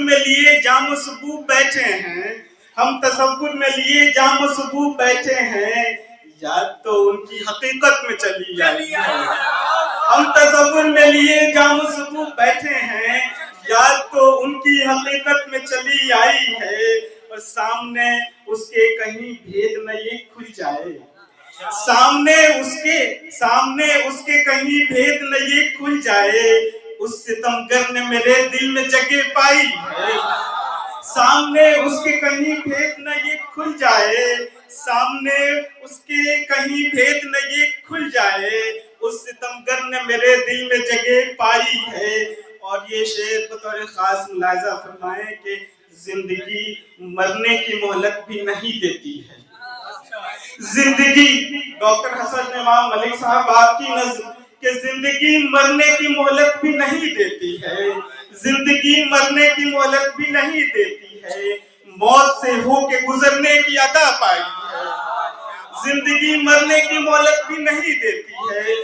میں لیے جام صبح بیٹھے ہیں، ہم تصور میں لیے جام صبح بیٹھے ہیں، یاد تو ان کی حقیقت میں چلی آئی ہے۔ ہم تصور میں لیے جام صبح بیٹھے ہیں، یاد تو ان کی حقیقت میں چلی آئی ہے، اور سامنے اس کے کہیں بھید نہ یہ کھل جائے، سامنے اس کے کہیں بھید نہ یہ کھل جائے، اس ستمگر نے میرے دل میں جگہ پائی ہے۔ سامنے اس کے کہیں بھید نہ یہ کھل جائے، سامنے اس کے کہیں بھید نہ یہ کھل جائے، اس ستمگر نے میرے دل میں جگہ پائی ہے۔ اور یہ شعر بطور خاص ملاحظہ فرمائیں کہ زندگی مرنے کی مہلت بھی نہیں دیتی ہے۔ زندگی، ڈاکٹر حسن امام ملک صاحب آپ کی نظر کہ زندگی مرنے کی مہلت بھی نہیں دیتی ہے، زندگی مرنے کی مہلت بھی نہیں دیتی ہے، موت سے ہو کے گزرنے کی عطا پائی ہے۔ زندگی مرنے کی مہلت بھی نہیں دیتی ہے،